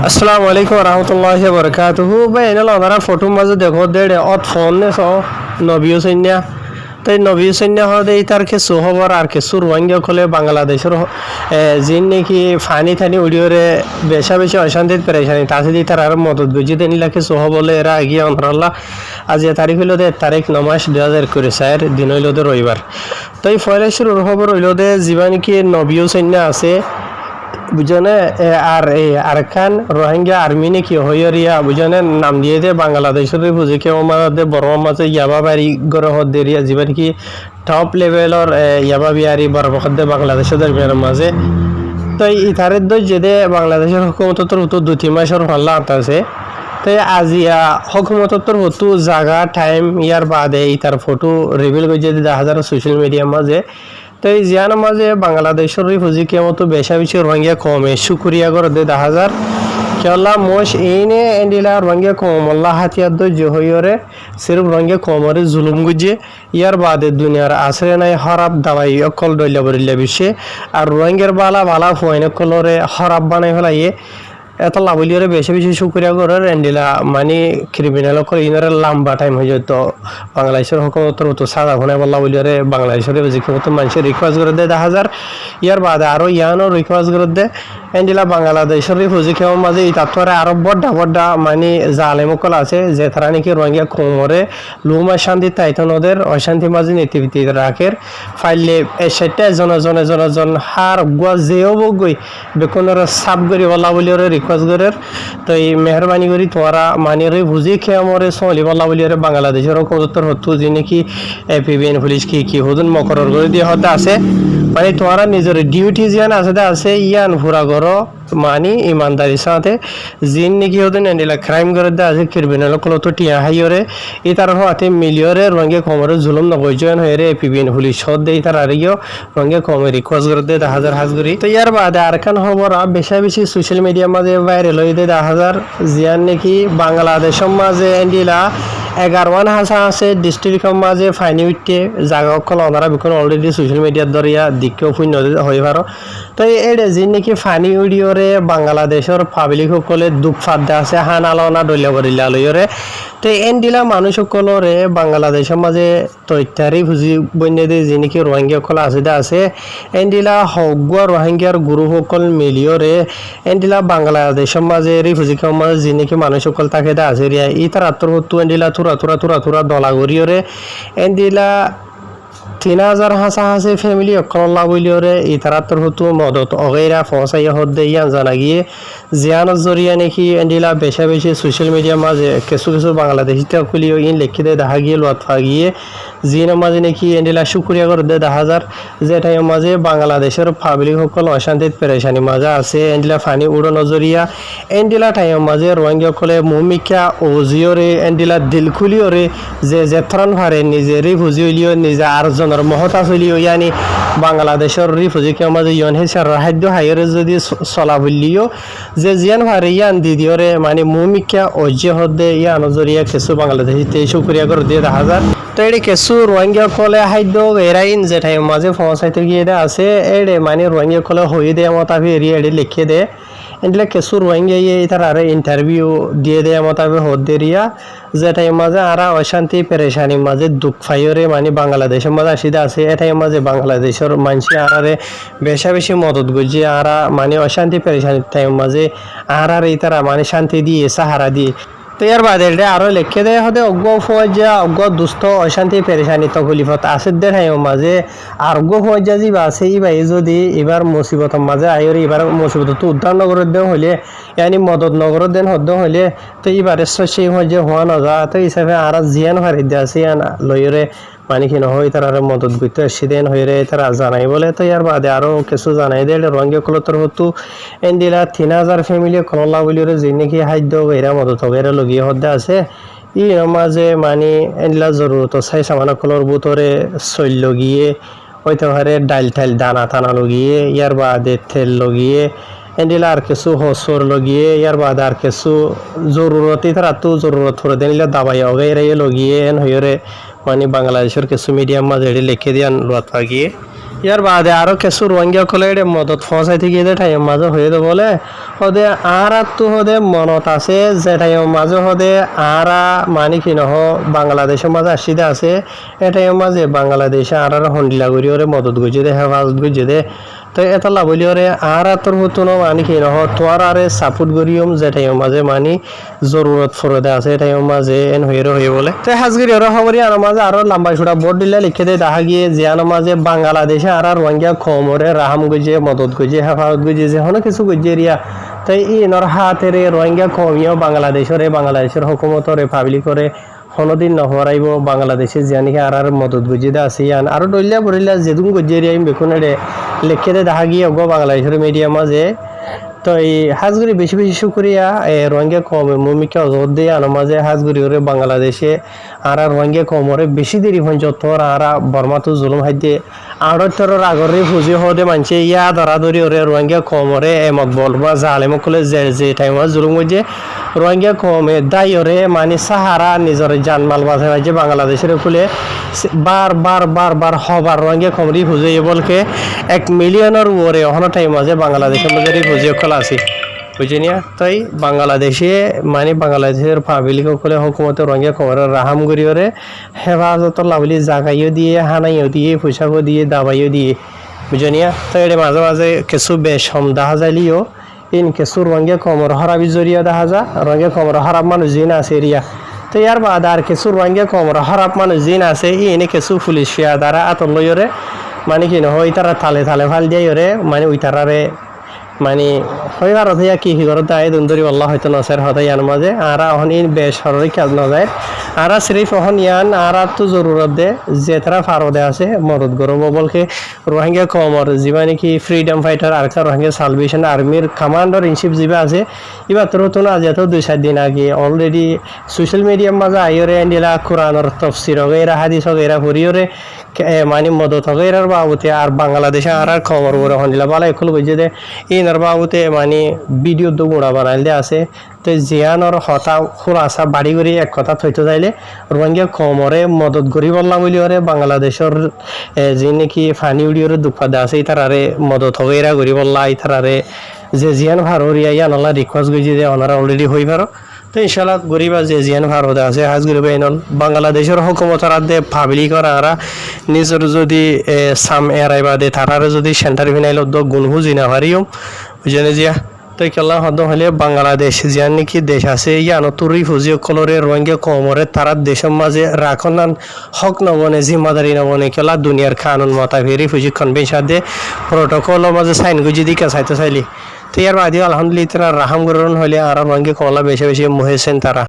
अस्सलाम वालेकुम रहमतुल्लाहि व बरकातुहू भाई एनल हमारा फोटो मजे देखो देड़े অত ফোন নে সো নবিও সৈন্যা তাই নবিও সৈন্যা হদে ইতার কে সোহবর আর কে সুর ওয়াঙ্গা খলে বাংলাদেশের জিন নাকি ফানি থানি উড়িওরে বেশা বেশি অশান্তিত পেরেশানি তাছে দি তার আর মদত বুঝি দেনি লাখে সোহ বলে এরা আগিয়ে অন্তরাল্লাহ আজ এ তারিখ হইল দে তারিখ 9 মাস 2024 দিন হইল দে রবিবার তাই ফয়লা শুরুর খবর হইল দে জীবন কি নবিও সৈন্যা আছে বুঝনে আর এই আরকান রোহিঙ্গা আর্মি নাকি হইরিয়া বুঝনে নাম দিয়ে দে বাংলাদেশের বুঝে কেউ আমাদের বড় মাঝে ইয়াবা বাড়ি গড়ে হদ দেরিয়া জীবন কি টপ লেভেলর ইয়াবা বিয়ারি বড় দে বাংলাদেশের দরমিয়ার মাঝে তো ইতারের দই যে বাংলাদেশের হুকুমতর হতো 2-3 মাসের হল্লা আছে তো আজিয়া হুকুমতর হতো জায়গা টাইম ইয়ার বাদে ইতার ফটো রিভিল করে দেখা যায় সোশ্যাল মিডিয়ার মাঝে তো এই জিয়ান মাঝে বাংলাদেশের রিফিউজি কেমতো বেশা বেশি রোহিঙ্গা কমে শুক্রিয়া করে দে 10,000 কেলা মোশ এইনে এন্ডিলা রোহিঙ্গা কম আল্লাহ হাতিয়ার দই যে হইরে সিরফ রোহিঙ্গা কমরে জুলুম গুজে ইয়ার বাদে দুনিয়ার আসরে নাই হরাব দাবাই অকল দইলা বরিলা বিশ্বে আর রোহিঙ্গার বালা বালা ফয়নে কলরে হরাব বানাই ফেলাইয়ে এত লাভলিয়রে বেশি বেশি শুক্রিয়া করার এন্ডিলা মানে ক্রিমিনাল করে ইনারে লম্বা টাইম হয়ে যেত বাংলাদেশের হুকুমতর মতো সাদা ঘনে লাভলিয়রে বাংলাদেশের যেমতো মানুষের রিকোয়েস্ট করে দেয় 10,000 ইয়ার বাদে আরও ইয়ানও রিকোয়েস্ট করে দেয় এন্ডিলা বাংলাদেশের রিফিউজি কেমন মাঝে তারপরে আরও বড্ডা বড্ডা মানে জালেমকল আছে যে তারা নাকি রোহিঙ্গা কোমরে লুমা শান্তি তাইতন ওদের অশান্তি মাঝে নীতিভিত্তি রাখের ফাইলে সেটা জন হার গুয়া যেও বগই বেকনের সাপ করি লাভলিয়রে রিকোয়েস্ট করে তো এই মেহরবানি করি তোরা মানে রিফিউজি কেমরে সলি লাভলিয়রে বাংলাদেশের হুকুমতর হতো যে নাকি এপিবিএন পুলিশ কি হুদুন মকরর করে দিয়ে হতে আছে মানে তোরা নিজের ডিউটি জিয়ান আছে ইয়ান ফুরা করো মানে ইমানদারির সাথে জিন নাকি হতেন এন্ডিলা ক্রাইম করে দেয় আছে ক্রিমিনাল কলো তো টিয়া হাইরে এই তার হাতে মিলিয়রে রঙে কমরে জুলুম নবই জয়েন হয়ে রে এপিবিএন পুলিশ হদ দেয় তার আরিও রঙে কমে রিকোয়েস্ট করে দেয় 10,000 হাজগুড়ি তো ইয়ার বাদে আরকান খবর বেশা বেশি সোশ্যাল মিডিয়ার মাঝে ভাইরাল হয়ে দেয় 10,000 জিয়ান নাকি বাংলাদেশের মাঝে এন্ডিলা 11 হাসা আছে ডিস্ট্রিক্টের মাঝে ফাইনি উঠতে জায়গা কল ওনারা বিখন অলরেডি সোশ্যাল মিডিয়ার দরিয়া দিকেও শূন্য হয়ে পারো তো এটা যে নাকি ফানি উডিওরে বাংলাদেশের পাবলিক সকলে দুঃখ ফাঁদে আছে হানালনা দলীয় করিলা লইরে তো এন্ডিলা মানুষ সকলরে বাংলাদেশের মাঝে তৈতারি বুঝি বন্যে দিয়ে যে নাকি রোহিঙ্গা সকল আছে এন্ডিলা হগুয়া রোহিঙ্গার গুরু সকল মিলিয়রে এন্ডিলা বাংলাদেশের মাঝে রিফিউজির মাঝে যে নাকি মানুষ সকল তাকে আছে রিয়া ই তার আত্মহত্যু এন্ডিলা থুরা দলা গড়িয়রে এন্ডিলা 3,000 হাসা হাসে ফ্যামিলি অকল্লা বলিওরে ইতারাত্তর হতো মদত অগেরা ফসাইয়া হদ্দে ইয়ান জানা গিয়ে জিয়ানত জরিয়া নাকি এন্ডিলা বেশা বেশি সোশ্যাল মিডিয়ার মাঝে কিছু বাংলাদেশিতে খুলিও ইন লিখি দেয় দেখা গিয়ে লোয়াত গিয়ে জিনের মাঝে নাকি এন্ডিলা শুক্রিয়া করে দেয় 10,000 যেটাই মাঝে বাংলাদেশের পাবলিক সকল অশান্তিত পেরেশানি মাঝে আছে এন্ডিলা ফানি উড়ো নজরিয়া এন্ডিলা টাইম মাঝে রোহিঙ্গা সকলে মুমিকা ওজিওরে এন্ডিলা দিল খুলিওরে যে জেথরান ভারে নিজে রিফিউজিলিও নিজে আরজনের মহতা চলিও ইয়ানি বাংলাদেশের রিফিউজি কেউ মাঝে ইয়ন হেসার রাহাদ্য হাইরে যদি চলা বললিও যে জিয়ান ভারে ইয়ান দিদিওরে মানে মুমিকা ওজে হদে ইয়ান নজরিয়া কিছু বাংলাদেশিতে শুক্রিয়া করে দিয়ে 10,000 তো এটি কিছু রোহিঙ্গা কলে হাইদ্য এরাইন যেটাই মাঝে পৌঁছাইতে গিয়ে আছে এড়ে মানে রোহিঙ্গা কলে হয়ে দেয় মতাবি এড়িয়ে এড়ে লিখে দেয় এগুলো কিছু রোহিঙ্গা তার আর ইন্টারভিউ দিয়ে দেয় মতাবি হদ দেরিয়া যেটাই মাঝে আরা অশান্তি পেরেশানির মাঝে দুঃখ ফাইরে মানে বাংলাদেশের মাঝে আসিদে আছে এটাই মাঝে বাংলাদেশের মানুষ আরারে বেশা বেশি মদত গুজি আরা মানে অশান্তি পেরেশানির টাইম মাঝে আরার এই তারা মানে শান্তি দিয়ে সাহারা দিয়ে তো ইয়ার বাদে আরো লিখে দেয় হতে অজ্ঞ ফৌজা অজ্ঞ দুস্থ অশান্তি পেরেশানি তকলিফত আছে দেখাই মাঝে আর অজ্ঞ ফৌজা যা আছে ভাই যদি এবার মুসিবতের মাঝে আইরে এবার মুসিবত তো উদ্ধার নগরের দেন হইলে ইয়ানি মদত নগরের দেন হদ্দ হইলে তো এবারে সেই ফৌজা হওয়া না যা তো হিসাবে আর জিয়ান হারি দিয়ে আছে ইয়ান লইরে মানে কি নহয় তার মদত করতে সেদিন হয়ে তারা জানাই বলে তো ইয়ার বাদে আরও কিছু জানাই দেয় রঙে কলতর হতো এন্ডিলা 3,000 ফ্যামিলি কললা বলিরে যে নাকি খাদ্য এরা মদত এরা লগিয়ে হদ্দে আছে ই মাঝে মানে এন্ডিলা জরুরত চাই সামান কলর বুতরে চৈল গিয়ে হইতে পারে ডাইল ঠাইল দানা টানা লগিয়ে ইয়ার বাদে তেল লগিয়ে এন্ডিলা আর কিছু হসর লগিয়ে ইয়ার বাদে আর কিছু জরুরতই তারা তো জরুরত করে দেন দাবাই অগেরাই লগিয়ে এন হইরে মানে বাংলাদেশের কিছু মিডিয়াম মাঝে লিখে দিয়ান লোয়াত গিয়ে ইয়ার বাদে আরো কিছু রোহিঙ্গা কলে এটা মদত ফসাই থেকে এদের টাইম মাঝে হয়ে দে বলে হদে আর তো হদে মনত আছে যে টাইম মাঝে হদে আর মানে কি নহ বাংলাদেশের মাঝে আসিদে আছে এ টাইম মাঝে বাংলাদেশে আর হন্ডিলা করি ওরে মদত গুজি দে হেফাজত গুজি দে তো এটা লাভলি ওরে আর তোর হতো মানে কি নহ তোর আরে সাপোর্ট করিম যে টাইম মাঝে মানে জরুরত ফরদে আছে এ টাইম মাঝে এন হয়ে বলে তো হাজগিরি ওরা খবরই আর মাঝে আরো লম্বা ছুটা বোর্ড দিলে লিখে দেয় দেখা গিয়ে যে আনা মাঝে বাংলাদেশে আর রোহিঙ্গা খমরে রাহাম গুজে মদত গুজে হেফাজত গুজে যে হনো কিছু গুজে রিয়া তাই ইনর হাতের রোহিঙ্গা কমিও বাংলাদেশের হুকুমতরে পাবলিক করে হনদিন নহরাইব বাংলাদেশে জানিকে আর মদত গুজে দে আছে ইয়ান আর ডলিয়া বরিলা যেদুম গুজে রিয়া বেকুনে লিখে দে দেখা গিয়ে গো বাংলাদেশের মিডিয়া মাঝে তো এই হাজগুড়ি বেশি শুক্রিয়া রোহিঙ্গা কমে ভূমিকা অজর দিয়ে আনো মাঝে হাজগুড়ি ওরে বাংলাদেশে আর রোহিঙ্গা কমরে বেশি দেরি হয় যত আর বর্মা তো জুলুম হাইতে আড়তর আগরে ফুজি হদে মানছে ইয়া ধরাধরি ওরে রোহিঙ্গা কমরে এমত বলবা জালেমক কলে যে টাইমত জুলুম হয়েছে রোহিঙ্গা কমে দায় ওরে মানে সাহারা নিজের জানমাল বাঁচে মাঝে বাংলাদেশের ফুলে বার হবার রোহিঙ্গা কমরি ফুজে বলকে 1 মিলিয়নের ওরে অহনো টাইম আছে বাংলাদেশের মধ্যে ফুজিও খোলা আছে বুঝিনিয়া তাই বাংলাদেশে মানে বাংলাদেশের পাবলিক কলে হুকুমতে রোহিঙ্গা কমরের রাহাম গরিয়রে হেফাজত লাভলি জাগাইও দিয়ে হানাইও দিয়ে পয়সাও দিয়ে দাবাইও দিয়ে বুঝিনিয়া তাই এটা মাঝে মাঝে কিছু বেশ হম দেখা যাইলিও ইন কিছু রোহিঙ্গা কমর হরাবি জরিয়া দেখা যা রোহিঙ্গা কমর হরাব মানুষ জিন আছে এরিয়া তো ইয়ার বাদ আর কিছু রোহিঙ্গা কমর হরাব মানুষ জিন আছে ইনে কিছু পুলিশ ফিয়া দ্বারা আতর লইরে মানে কি নহয় তারা থালে ফাল দিয়ে ওরে মানে ওই তারারে মানে হইবার হইয়া কি করতে আয় দুন্দরি আল্লাহ হয়তো নসের হতে ইয়ান মাঝে আর অহন ইন বেসরকারি কাজ না যায় আর সিরিফ অহন ইয়ান আর তো জরুরত দে যে তারা ফারদে আছে মদত গরম বলকে রোহিঙ্গা কমর যিবা নাকি ফ্রিডম ফাইটার আর রোহিঙ্গা সালভেশন আর্মির কমান্ডার ইন চিফ যিবা আছে এবার তোর তো না যেত 2-4 দিন আগে অলরেডি সোশ্যাল মিডিয়ার মাঝে আইরে এন্ডিলা কোরআনের তফসির হগেরা হাদিস হগেরা হরিয়রে মানে মদত হগেরার বাবুতে আর বাংলাদেশে আর খবর ওরা হন্ডিলা বালা এখল বুঝে দে ইনার বাবুতে মানে ভিডিও দু গুঁড়া বানাইল দে আছে তো জিয়ানোর হতা খুলাসা বাড়ি করে এক কথা থইতে যাইলে রোহিঙ্গা কমরে মদত করি বললাম বলি ওরে বাংলাদেশের যে নাকি ফানি উড়িওরে দুঃখাদে আছে তারারে মদত হগেরা করি বললা তারারে যে জিয়ান ভারিয়া ইয়ানলা রিকোয়েস্ট গেছি যে ওনারা অলরেডি হই পারো তো ইনশাল্লাহ গরিবা যে জিয়ান ভারতে আছে হাজ গরিবা এনল বাংলাদেশের হুকুমতার দে পাবলি করা আর নিজের যদি সাম এরাইবা দে তারারে যদি সেন্টার ফিনাইল গুণ বুঝি না পারিও বুঝে জিয়া তো কেলা হদ হলে বাংলাদেশ জিয়ান নাকি দেশ আছে ইয়ানো তুরি ফুজি কলরে রোহিঙ্গা কমরে তারা দেশের মাঝে রাখনান হক নবনে জিম্মাদারি নবনে কেলা দুনিয়ার কানুন মতাফেরি ফুজি কনভেনশন দে প্রোটোকলের মাঝে সাইন গুজি দিকে চাইতে চাইলি তো ইয়ার বাদে আলহামদুলিল্লাহ তারা রাহাম গ্রহণ হলে আর রোহিঙ্গা কমলা বেশি মুহেছেন তারা